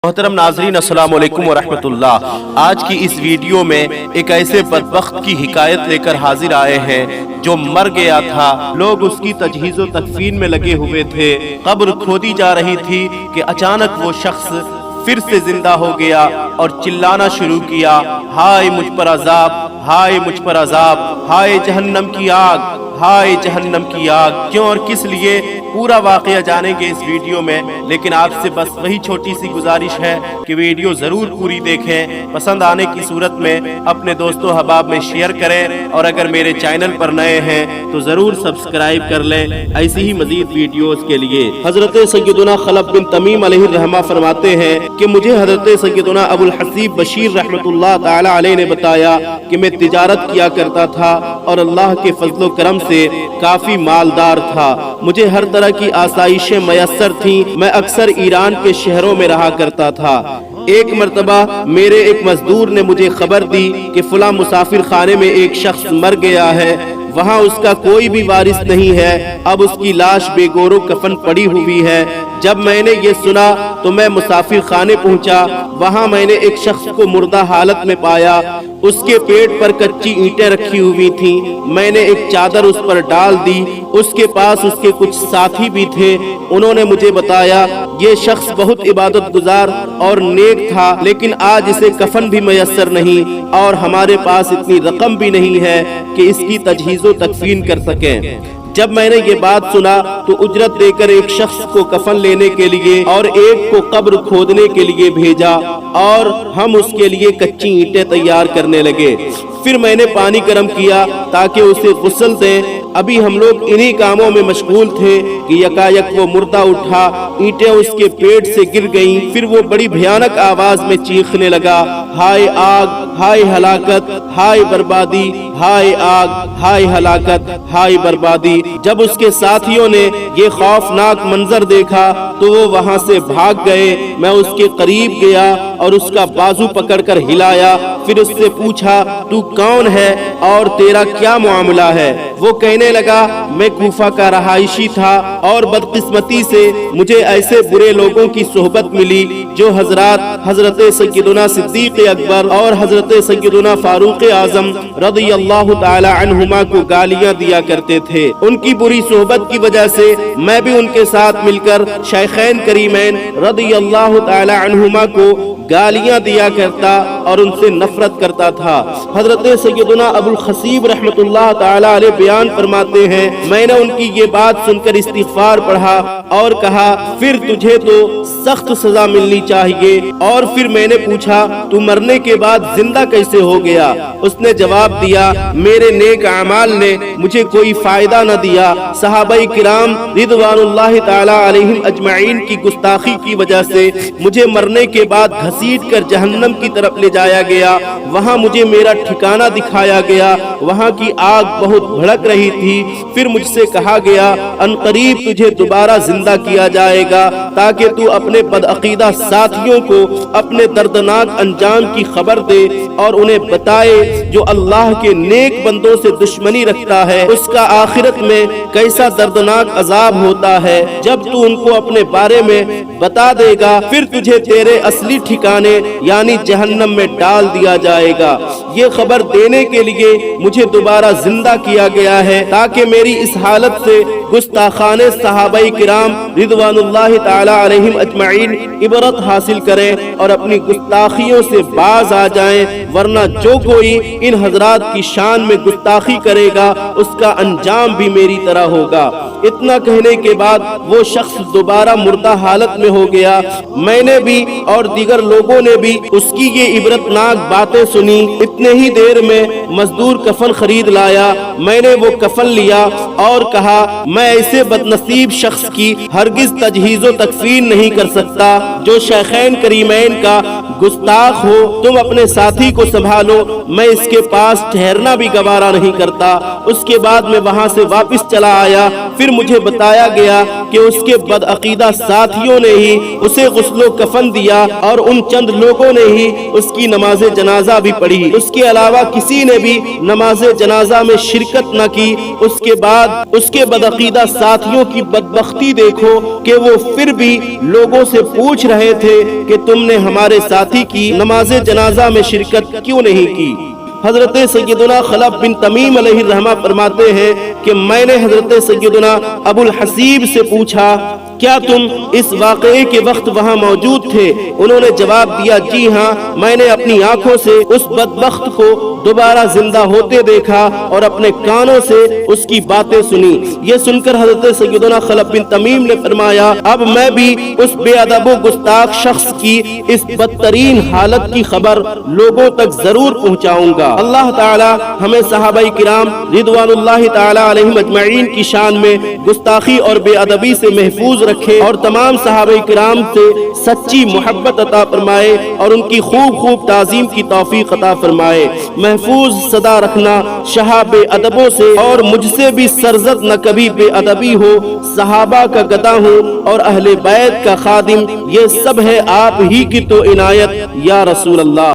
محترم ناظرین السلام علیکم ورحمۃ اللہ۔ آج کی اس ویڈیو میں ایک ایسے بدبخت کی حکایت لے کر حاضر آئے ہیں جو مر گیا تھا، لوگ اس کی تجہیز و تکفین میں لگے ہوئے تھے، قبر کھودی جا رہی تھی کہ اچانک وہ شخص پھر سے زندہ ہو گیا اور چلانا شروع کیا، ہائے مجھ پر عذاب، ہائے مجھ پر عذاب، ہائے جہنم کی آگ، ہائے جہنم کی آگ۔ کیوں اور کس لیے پورا واقعہ جانیں گے اس ویڈیو میں، لیکن آپ سے بس وہی چھوٹی سی گزارش ہے کہ ویڈیو ضرور پوری دیکھیں، پسند آنے کی صورت میں اپنے دوستو احباب میں شیئر کریں، اور اگر میرے چینل پر نئے ہیں تو ضرور سبسکرائب کر لیں ایسی ہی مزید ویڈیوز کے لیے۔ حضرت سیدنا خلف بن تمیم علیہ الرحمہ فرماتے ہیں کہ مجھے حضرت سیدنا ابو الحسیب بشیر رحمۃ اللہ تعالی علیہ نے بتایا کہ میں تجارت کیا کرتا تھا اور اللہ کے فضل و کرم سے کافی مالدار تھا، مجھے ہر طرح کی آسائشیں میسر تھیں، میں اکثر ایران کے شہروں میں رہا کرتا تھا۔ ایک مرتبہ میرے ایک مزدور نے مجھے خبر دی کہ فلاں مسافر خانے میں ایک شخص مر گیا ہے، وہاں اس کا کوئی بھی وارث نہیں ہے، اب اس کی لاش بے گور و کفن پڑی ہوئی ہے۔ جب میں نے یہ سنا تو میں مسافر خانے پہنچا، وہاں میں نے ایک شخص کو مردہ حالت میں پایا، اس کے پیٹ پر کچی اینٹیں رکھی ہوئی تھیں، میں نے ایک چادر اس پر ڈال دی، اس کے پاس اس کے کچھ ساتھی بھی تھے، انہوں نے مجھے بتایا یہ شخص بہت عبادت گزار اور نیک تھا، لیکن آج اسے کفن بھی میسر نہیں اور ہمارے پاس اتنی رقم بھی نہیں ہے کہ اس کی تجہیز و تکفین کر سکیں۔ جب میں نے یہ بات سنا تو اجرت دے کر ایک شخص کو کفن لینے کے لیے اور ایک کو قبر کھودنے کے لیے بھیجا اور ہم اس کے لیے کچی اینٹیں تیار کرنے لگے۔ پھر میں نے پانی گرم کیا تاکہ اسے غسل دیں۔ ابھی ہم لوگ انہی کاموں میں مشغول تھے کہ یکایک وہ مردہ اٹھا، اینٹیں اس کے پیٹ سے گر گئیں، پھر وہ بڑی بھیانک آواز میں چیخنے لگا، ہائے آگ، ہائے ہلاکت، ہائے بربادی، ہائے آگ، ہائے ہلاکت، ہائے بربادی۔ جب اس کے ساتھیوں نے یہ خوفناک منظر دیکھا تو وہ وہاں سے بھاگ گئے۔ میں اس کے قریب گیا اور اس کا بازو پکڑ کر ہلایا، پھر اس سے پوچھا تو کون ہے اور تیرا کیا معاملہ ہے؟ وہ کہنے لگا میں کوفہ کا رہائشی تھا اور بدقسمتی سے مجھے ایسے برے لوگوں کی صحبت ملی جو حضرت سیدنا صدیق اکبر اور حضرت سیدنا فاروق اعظم رضی اللہ تعالی عنہما کو گالیاں دیا کرتے تھے۔ ان کی بری صحبت کی وجہ سے میں بھی ان کے ساتھ مل کر شیخین کریمین رضی اللہ تعالی عنہما کو گالیاں دیا کرتا اور ان سے نفرت کرتا تھا۔ حضرت سیدنا ابو الحسیب رحمۃ اللہ تعالی علیہ بیان فرماتے ہیں میں نے ان کی یہ بات سن کر استغفار پڑھا اور کہا پھر تجھے تو سخت سزا ملنی چاہیے، اور پھر میں نے پوچھا تو مرنے کے بعد زندہ کیسے ہو گیا؟ اس نے جواب دیا میرے نیک اعمال نے مجھے کوئی فائدہ نہ دیا، صحابہ کرام رضوان اللہ تعالی علیہم اجمعین کی گستاخی کی وجہ سے مجھے مرنے کے بعد گھسیٹ کر جہنم کی طرف لے جایا گیا، وہاں مجھے میرا ٹھکانہ دکھایا گیا، وہاں کی آگ بہت بھڑک رہی تھی، پھر مجھ سے کہا گیا ان قریب تجھے دوبارہ زندہ کیا جائے گا تاکہ تو اپنے بدعقیدہ ساتھیوں کو اپنے دردناک انجام کی خبر دے اور انہیں بتائے جو اللہ کے نیک بندوں سے دشمنی رکھتا ہے اس کا آخرت میں کیسا دردناک عذاب ہوتا ہے۔ جب تو ان کو اپنے بارے میں بتا دے گا پھر تجھے تیرے اصلی ٹھکانے یعنی جہنم میں ڈال دیا جائے گا۔ یہ خبر دینے کے لیے مجھے دوبارہ زندہ کیا گیا ہے تاکہ میری اس حالت سے گستاخان صحابہ کرام رضوان اللہ تعالی علیہم اجمعین عبرت حاصل کریں اور اپنی گستاخیوں سے باز آ جائیں، ورنہ جو کوئی ان حضرات کی شان میں گستاخی کرے گا اس کا انجام بھی میری طرح ہوگا۔ اتنا کہنے کے بعد وہ شخص دوبارہ مردہ حالت میں ہو گیا۔ میں نے بھی اور دیگر لوگوں نے بھی اس کی یہ عبرتناک باتیں سنی۔ اتنے ہی دیر میں مزدور کفن خرید لایا، میں نے وہ کفن لیا اور کہا میں ایسے بدنصیب شخص کی ہرگز تجہیز و تکفین نہیں کر سکتا جو شیخین کریمین کا گستاخ ہو، تم اپنے ساتھی کو سنبھالو، میں اس کے پاس ٹھہرنا بھی گوارا نہیں کرتا۔ اس کے بعد میں وہاں سے واپس چلا آیا، پھر مجھے بتایا گیا کہ اس کے بدعقیدہ ساتھیوں نے ہی اسے غسل و کفن دیا اور ان چند لوگوں نے ہی اس کی نماز جنازہ بھی پڑھی، اس کے علاوہ کسی نے بھی نماز جنازہ میں شرکت نہ کی۔ اس کے بعد اس کے بدعقیدہ ساتھیوں کی بدبختی دیکھو کہ وہ پھر بھی لوگوں سے پوچھ رہے تھے کہ تم نے ہمارے ساتھی کی نماز جنازہ میں شرکت کیوں نہیں کی۔ حضرت سیدنا خلف بن تمیم علیہ الرحمہ فرماتے ہیں کہ میں نے حضرت سیدنا ابو الحسیب سے پوچھا کیا تم اس واقعے کے وقت وہاں موجود تھے؟ انہوں نے جواب دیا جی ہاں، میں نے اپنی آنکھوں سے اس بدبخت کو دوبارہ زندہ ہوتے دیکھا اور اپنے کانوں سے اس کی باتیں سنی۔ یہ سن کر حضرت سیدنا خلف بن تمیم نے فرمایا اب میں بھی اس بے ادب و گستاخ شخص کی اس بدترین حالت کی خبر لوگوں تک ضرور پہنچاؤں گا۔ اللہ تعالی ہمیں صحابہ کرام رضوان اللہ تعالی علیہم اجمعین کی شان میں گستاخی اور بے ادبی سے محفوظ رکھے اور تمام صحابہ کرام سے سچی محبت عطا فرمائے اور ان کی خوب خوب تعظیم کی توفیق عطا فرمائے۔ محفوظ صدا رکھنا شاہ بے ادبوں سے، اور مجھ سے بھی سرزد نہ کبھی بے ادبی ہو، صحابہ کا گدا ہوں اور اہل بیت کا خادم، یہ سب ہے آپ ہی کی تو عنایت یا رسول اللہ۔